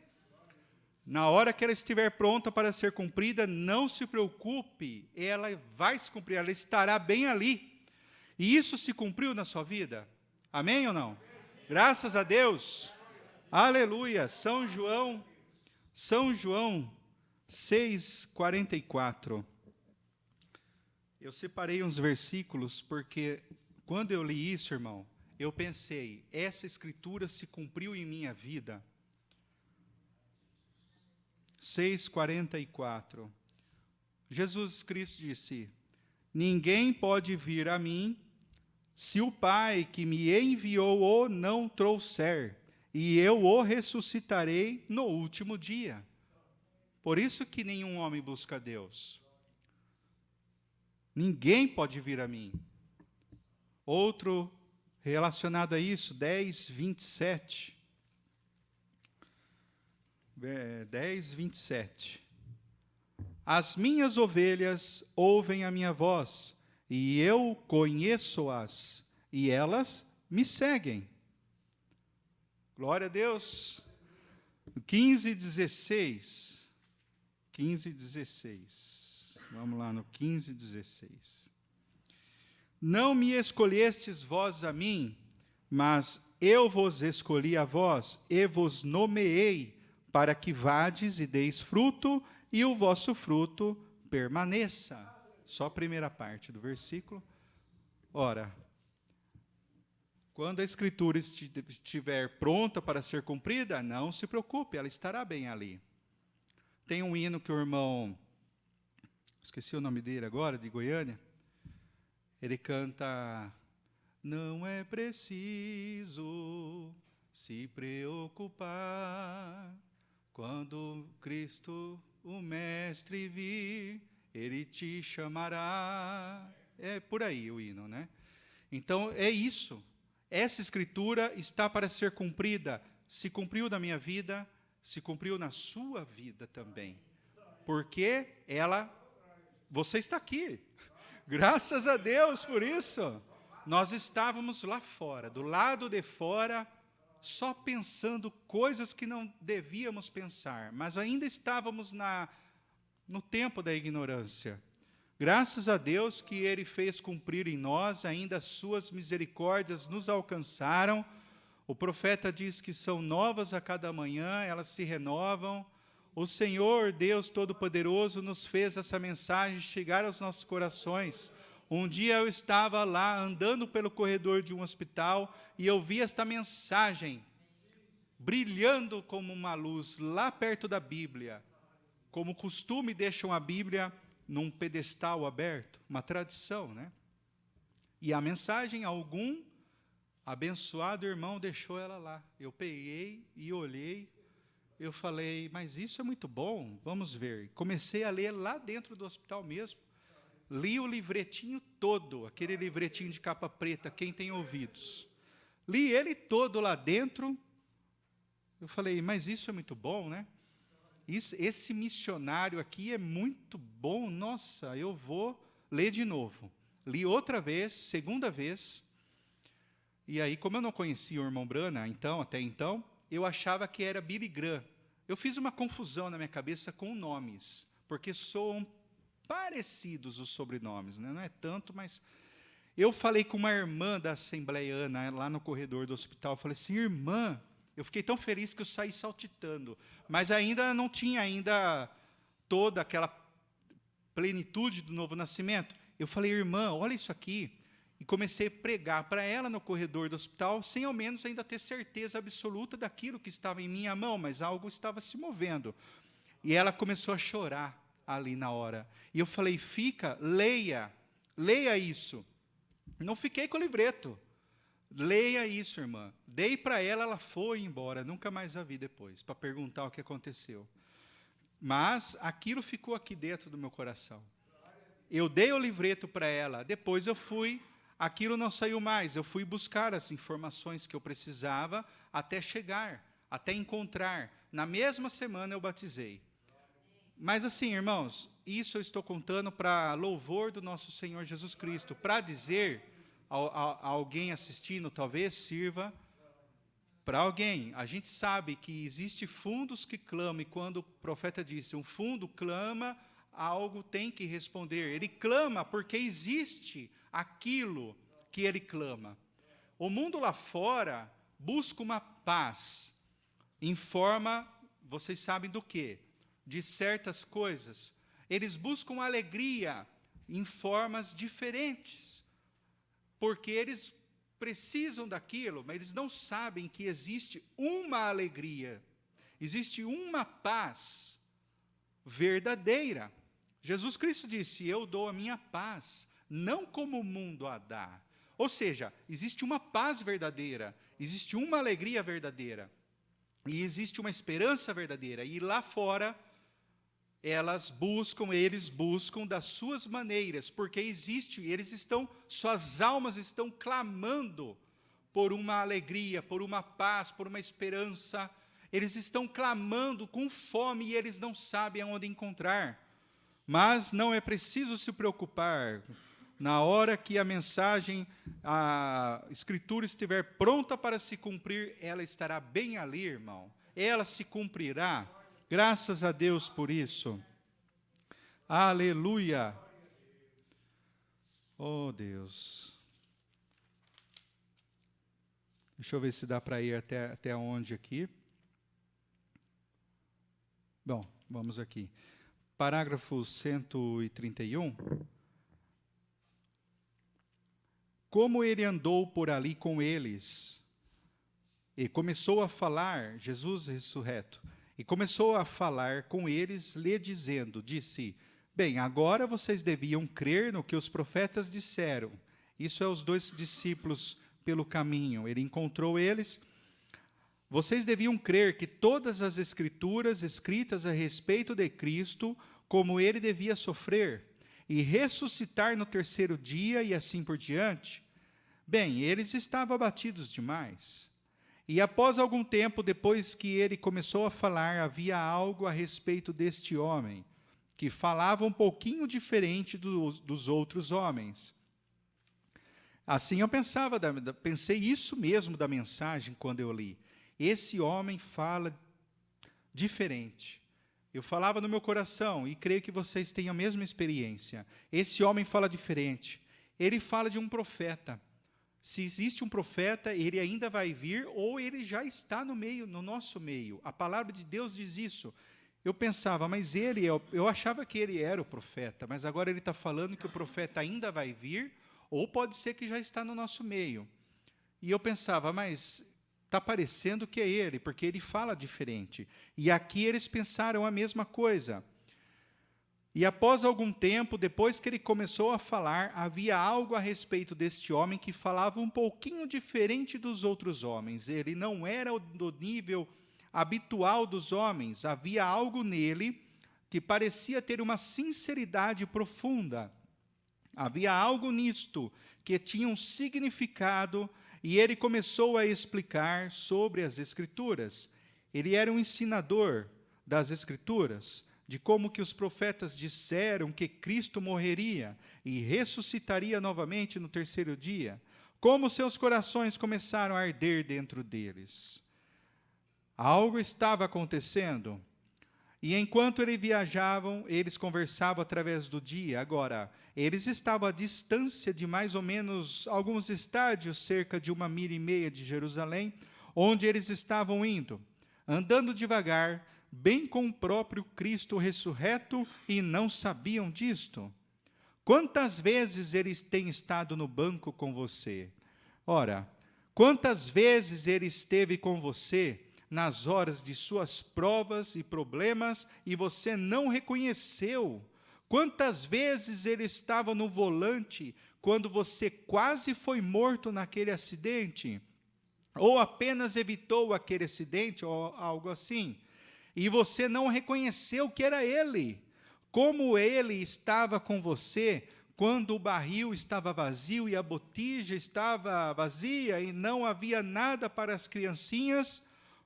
Na hora que ela estiver pronta para ser cumprida, não se preocupe, ela vai se cumprir, ela estará bem ali. E isso se cumpriu na sua vida? Amém ou não? Graças a Deus. Aleluia. São João 6:44. Eu separei uns versículos porque quando eu li isso, irmão, eu pensei, essa Escritura se cumpriu em minha vida. 6:44. Jesus Cristo disse, ninguém pode vir a mim se o Pai que me enviou o não trouxer, e eu o ressuscitarei no último dia. Por isso que nenhum homem busca Deus. Ninguém pode vir a mim. Outro relacionado a isso, 10:27. 10:27. As minhas ovelhas ouvem a minha voz, e eu conheço-as, e elas me seguem. Glória a Deus. 15:16. 15:16. Vamos lá no 15:16. Não me escolhestes vós a mim, mas eu vos escolhi a vós, e vos nomeei, para que vades e deis fruto, e o vosso fruto permaneça. Só a primeira parte do versículo. Ora, quando a Escritura estiver pronta para ser cumprida, não se preocupe, ela estará bem ali. Tem um hino que o irmão, esqueci o nome dele agora, de Goiânia, Ele canta: não é preciso se preocupar, quando Cristo, o Mestre, vir, Ele te chamará. É por aí o hino, né? Então, é isso. Essa escritura está para ser cumprida. Se cumpriu na minha vida, se cumpriu na sua vida também. Porque você está aqui. Graças a Deus por isso. Nós estávamos lá fora, do lado de fora, só pensando coisas que não devíamos pensar, mas ainda estávamos no tempo da ignorância. Graças a Deus que Ele fez cumprir em nós, ainda as suas misericórdias nos alcançaram. O profeta diz que são novas a cada manhã, elas se renovam. O Senhor, Deus Todo-Poderoso, nos fez essa mensagem chegar aos nossos corações. Um dia eu estava lá, andando pelo corredor de um hospital, e eu vi esta mensagem, brilhando como uma luz, lá perto da Bíblia. Como costume, deixam a Bíblia num pedestal aberto, uma tradição, né? E a mensagem, algum abençoado irmão deixou ela lá. Eu peguei e olhei, eu falei, mas isso é muito bom, vamos ver. Comecei a ler lá dentro do hospital mesmo. Li o livretinho todo, aquele livretinho de capa preta, quem tem ouvidos. Li ele todo lá dentro. Eu falei, mas isso é muito bom, né? Esse missionário aqui é muito bom, nossa, eu vou ler de novo. Li outra vez, segunda vez. E aí, como eu não conhecia o irmão Brana, até então, eu achava que era Billy Graham. Eu fiz uma confusão na minha cabeça com nomes, porque soam parecidos os sobrenomes, né? Não é tanto, mas eu falei com uma irmã da Assembleiana lá no corredor do hospital, eu falei assim, irmã, eu fiquei tão feliz que eu saí saltitando, mas ainda não tinha toda aquela plenitude do novo nascimento. Eu falei, irmã, olha isso aqui, e comecei a pregar para ela no corredor do hospital, sem ao menos ainda ter certeza absoluta daquilo que estava em minha mão, mas algo estava se movendo. E ela começou a chorar ali na hora. E eu falei, leia isso. Não fiquei com o livreto. Leia isso, irmã. Dei para ela, ela foi embora, nunca mais a vi depois, para perguntar o que aconteceu. Mas aquilo ficou aqui dentro do meu coração. Eu dei o livreto para ela, depois eu fui, aquilo não saiu mais, eu fui buscar as informações que eu precisava até chegar, até encontrar. Na mesma semana eu batizei. Mas assim, irmãos, isso eu estou contando para louvor do nosso Senhor Jesus Cristo, para dizer a alguém assistindo, talvez sirva para alguém. A gente sabe que existe fundos que clamam, e quando o profeta disse, um fundo clama, algo tem que responder. Ele clama porque existe aquilo que ele clama. O mundo lá fora busca uma paz em forma, vocês sabem do quê? De certas coisas. Eles buscam alegria em formas diferentes, porque eles precisam daquilo, mas eles não sabem que existe uma alegria, existe uma paz verdadeira. Jesus Cristo disse, eu dou a minha paz, não como o mundo a dá. Ou seja, existe uma paz verdadeira, existe uma alegria verdadeira, e existe uma esperança verdadeira, e lá fora eles buscam das suas maneiras, porque suas almas estão clamando por uma alegria, por uma paz, por uma esperança. Eles estão clamando com fome e eles não sabem aonde encontrar. Mas não é preciso se preocupar. Na hora que a mensagem, a Escritura estiver pronta para se cumprir, ela estará bem ali, irmão. Ela se cumprirá. Graças a Deus por isso. Aleluia. Oh, Deus. Deixa eu ver se dá para ir até onde aqui. Bom, vamos aqui. Parágrafo 131. Como ele andou por ali com eles, e começou a falar, Jesus ressurreto, e começou a falar com eles, lhe dizendo, disse, bem, agora vocês deviam crer no que os profetas disseram. Isso é os 2 discípulos pelo caminho. Ele encontrou eles. Vocês deviam crer que todas as escrituras escritas a respeito de Cristo, como ele devia sofrer e ressuscitar no 3º dia e assim por diante. Bem, eles estavam abatidos demais. E após algum tempo, depois que ele começou a falar, havia algo a respeito deste homem, que falava um pouquinho diferente dos outros homens. Assim eu pensei isso mesmo da mensagem quando eu li. Esse homem fala diferente. Eu falava no meu coração, e creio que vocês têm a mesma experiência. Esse homem fala diferente. Ele fala de um profeta. Se existe um profeta, ele ainda vai vir, ou ele já está no nosso meio. A palavra de Deus diz isso. Eu pensava, mas eu achava que ele era o profeta, mas agora ele está falando que o profeta ainda vai vir, ou pode ser que já está no nosso meio. E eu pensava, mas está parecendo que é ele, porque ele fala diferente. E aqui eles pensaram a mesma coisa. E após algum tempo, depois que ele começou a falar, havia algo a respeito deste homem que falava um pouquinho diferente dos outros homens. Ele não era do nível habitual dos homens. Havia algo nele que parecia ter uma sinceridade profunda. Havia algo nisto que tinha um significado, e ele começou a explicar sobre as Escrituras. Ele era um ensinador das Escrituras, de como que os profetas disseram que Cristo morreria e ressuscitaria novamente no 3º dia, como seus corações começaram a arder dentro deles. Algo estava acontecendo, e enquanto eles viajavam, eles conversavam através do dia. Agora, eles estavam à distância de mais ou menos alguns estádios, cerca de 1,5 milha de Jerusalém, onde eles estavam indo, andando devagar, bem com o próprio Cristo ressurreto, e não sabiam disto. Quantas vezes ele tem estado no banco com você? Ora, quantas vezes ele esteve com você nas horas de suas provas e problemas, e você não reconheceu? Quantas vezes ele estava no volante quando você quase foi morto naquele acidente? Ou apenas evitou aquele acidente, ou algo assim? E você não reconheceu que era ele. Como ele estava com você quando o barril estava vazio e a botija estava vazia e não havia nada para as criancinhas,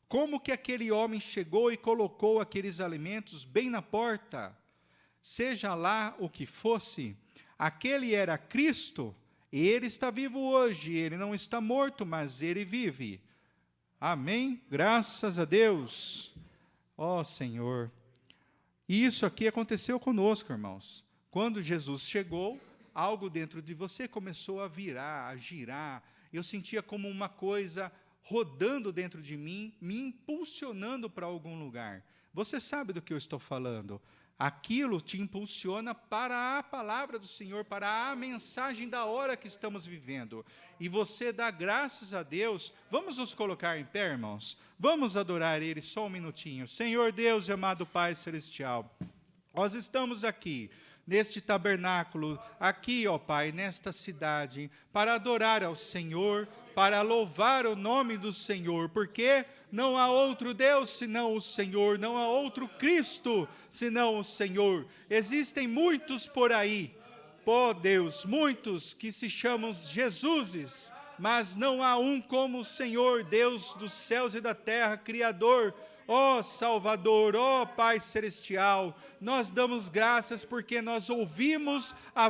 como que aquele homem chegou e colocou aqueles alimentos bem na porta? Seja lá o que fosse, aquele era Cristo, e ele está vivo hoje, ele não está morto, mas ele vive. Amém? Graças a Deus. Ó Senhor. E isso aqui aconteceu conosco, irmãos. Quando Jesus chegou, algo dentro de você começou a virar, a girar. Eu sentia como uma coisa rodando dentro de mim, me impulsionando para algum lugar. Você sabe do que eu estou falando. Aquilo te impulsiona para a palavra do Senhor, para a mensagem da hora que estamos vivendo. E você dá graças a Deus. Vamos nos colocar em pé, irmãos? Vamos adorar Ele só um minutinho. Senhor Deus e amado Pai Celestial, nós estamos aqui, neste tabernáculo, aqui, ó Pai, nesta cidade, para adorar ao Senhor, para louvar o nome do Senhor, porque não há outro Deus senão o Senhor, não há outro Cristo senão o Senhor. Existem muitos por aí, ó Deus, muitos que se chamam Jesuses, mas não há um como o Senhor, Deus dos céus e da terra, Criador. Ó Salvador, ó Pai Celestial, nós damos graças porque nós ouvimos a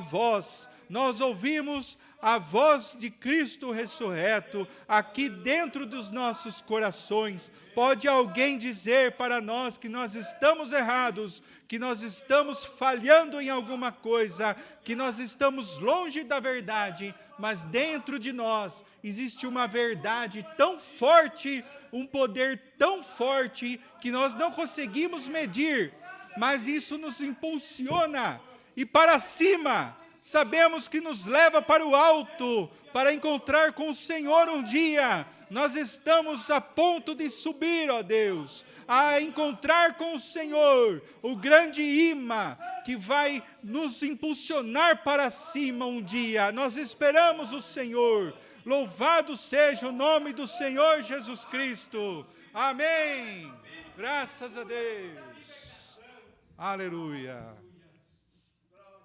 voz de Cristo ressurreto aqui dentro dos nossos corações. Pode alguém dizer para nós que nós estamos errados, que nós estamos falhando em alguma coisa, que nós estamos longe da verdade, mas dentro de nós existe uma verdade tão forte, um poder tão forte, que nós não conseguimos medir, mas isso nos impulsiona, e para cima, sabemos que nos leva para o alto, para encontrar com o Senhor um dia. Nós estamos a ponto de subir, ó Deus, a encontrar com o Senhor, o grande imã que vai nos impulsionar para cima um dia. Nós esperamos o Senhor. Louvado seja o nome do Senhor Jesus Cristo. Amém. Graças a Deus. Aleluia.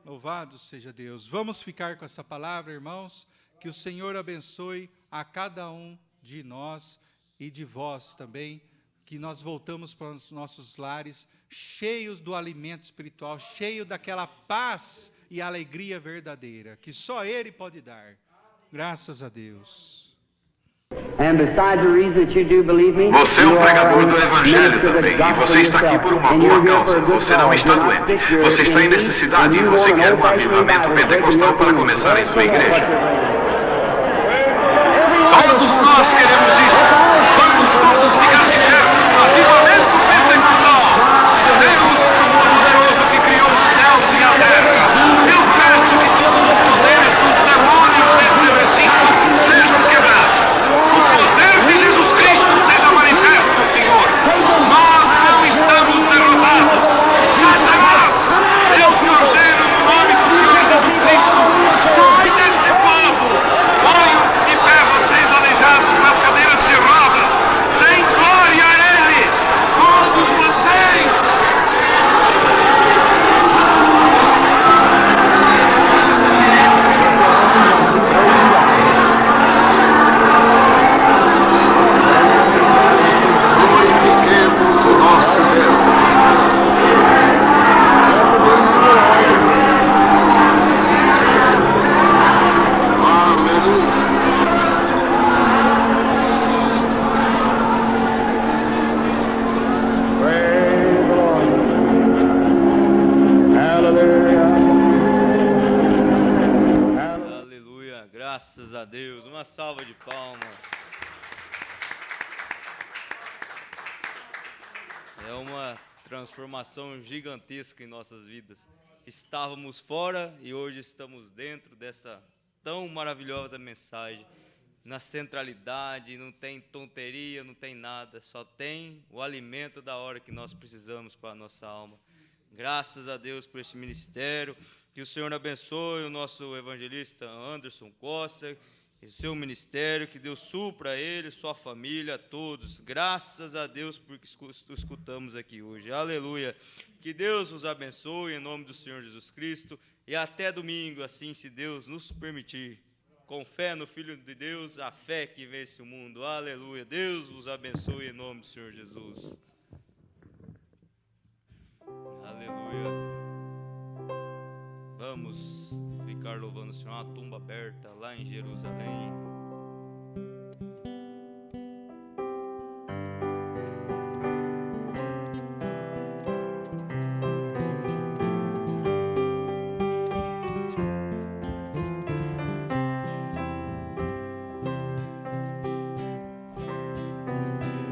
Louvado seja Deus. Vamos ficar com essa palavra, irmãos. Que o Senhor abençoe a cada um de nós e de vós também. Que nós voltamos para os nossos lares cheios do alimento espiritual, cheio daquela paz e alegria verdadeira que só Ele pode dar. Graças a Deus. Você é um pregador do Evangelho também, e você está aqui por uma boa causa. Você não está doente. Você está em necessidade e você quer um avivamento pentecostal para começar em sua igreja. Todos nós queremos isso. Vamos todos ficar de pé. Avivamento pentecostal. Deus, Todo-Poderoso, que criou os céus e a terra. Eu peço que todos os poderes dos demônios desse recinto sejam quebrados. O poder de Jesus Cristo seja manifesto, Senhor. Nós não estamos derrotados. Satanás, eu te ordeno no nome do Senhor Jesus Cristo, sai deste povo. Ponham-se de pé, vocês aleijados nas cadeiras de rodas. Deem glória a Ele, todos vocês. Glorifiquemos o nosso Deus. Aleluia. Aleluia, graças a Deus. Uma salva de palmas. É uma transformação gigantesca em nossas vidas. Estávamos fora e hoje estamos dentro dessa tão maravilhosa mensagem. Na centralidade, não tem tonteria, não tem nada, só tem o alimento da hora que nós precisamos para a nossa alma. Graças a Deus por este ministério. Que o Senhor abençoe o nosso evangelista Anderson Costa e o seu ministério. Que Deus supra ele, sua família, todos. Graças a Deus por que escutamos aqui hoje. Aleluia. Que Deus os abençoe em nome do Senhor Jesus Cristo. E até domingo, assim, se Deus nos permitir. Com fé no Filho de Deus, a fé que vence o mundo. Aleluia. Deus vos abençoe em nome do Senhor Jesus. Aleluia. Vamos ficar louvando o Senhor. Uma tumba aberta lá em Jerusalém.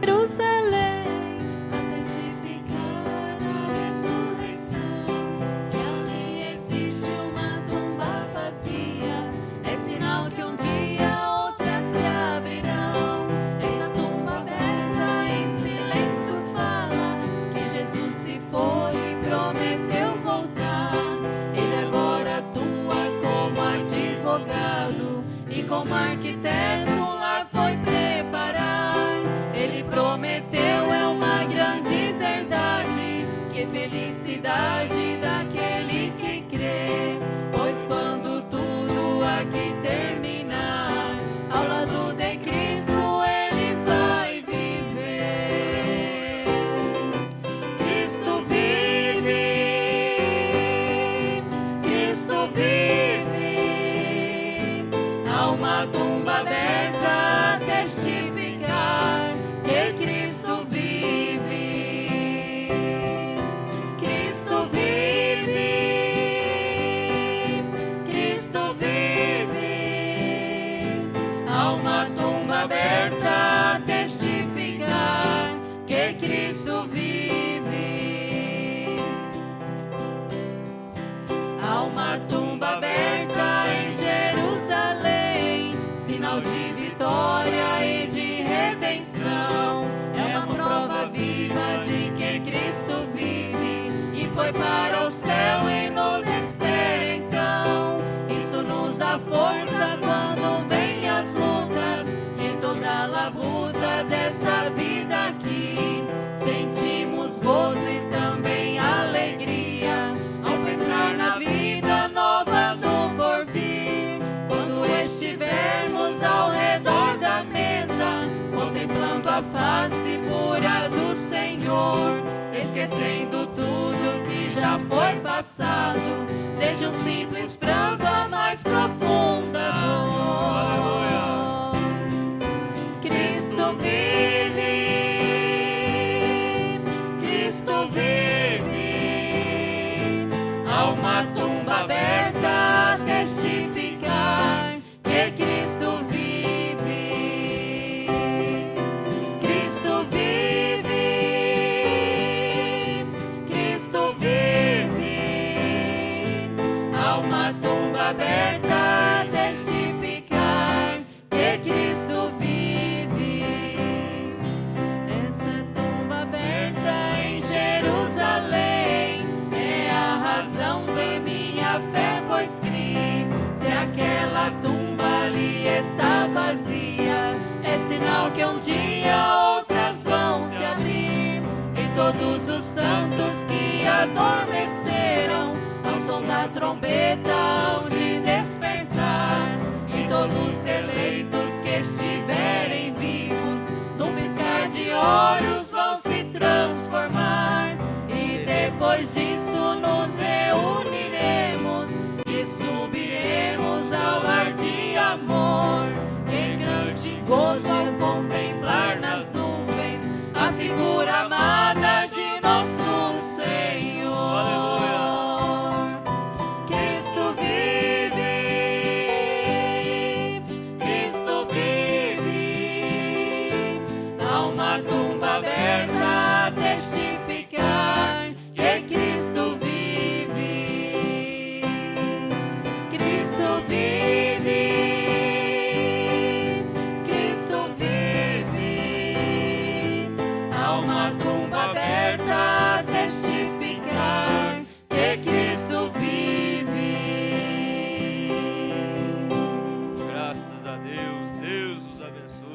Jerusalém, a testificar a ressurreição. Se ali existe uma tumba vazia, é sinal que um dia outras se abrirão. Essa tumba aberta em silêncio fala que Jesus se foi e prometeu voltar. Ele agora atua como advogado e como arquiteto um lar foi preparar. Ele prometeu, é uma grande verdade, que felicidade daquele que crê. Pois quando tudo aqui terminar, ao lado de Cristo ele vai viver. Cristo vive, Cristo vive. Há uma tumba aberta a testificar que Cristo vive. Cristo vive. Cristo vive. Há uma tumba aberta a testificar que Cristo vive. Há uma tumba aberta vitória e de redenção. É uma prova viva de que Cristo vive e foi para o céu e nos espera então. Isto nos dá força quando vem as lutas e em toda a labuta desta vida aqui. Sentimos gozo e também alegria ao pensar na vida nova do porvir. Quando estivermos ao redor da mesa, contemplando a face pura do Senhor, esquecendo tudo que já foi passado, desde um simples pranto à mais profunda dor. Cristo vive, Cristo vive, há uma tumba aberta a testificar que Cristo vive. Cristo vive, Cristo vive, há uma tumba aberta a testificar que Cristo vive. Essa tumba aberta em Jerusalém é a razão de minha fé, pois criei. Se aquela tumba ali está vazia, é sinal que um dia outras vão se abrir. E todos os santos que adormeceram ao som da trombeta hão de despertar. E todos os eleitos que estiverem vivos, num piscar de olhos vão se transformar. E depois disso nos reuniremos e subiremos ao lar de amor. Que grande gozo ao contemplar nas nuvens a figura amada de nosso Senhor. Cristo vive, Cristo vive, há uma tumba aberta a testificar que Cristo vive. Cristo vive, Cristo vive, há uma tumba aberta a testificar que Cristo vive. Graças a Deus. Deus os abençoe.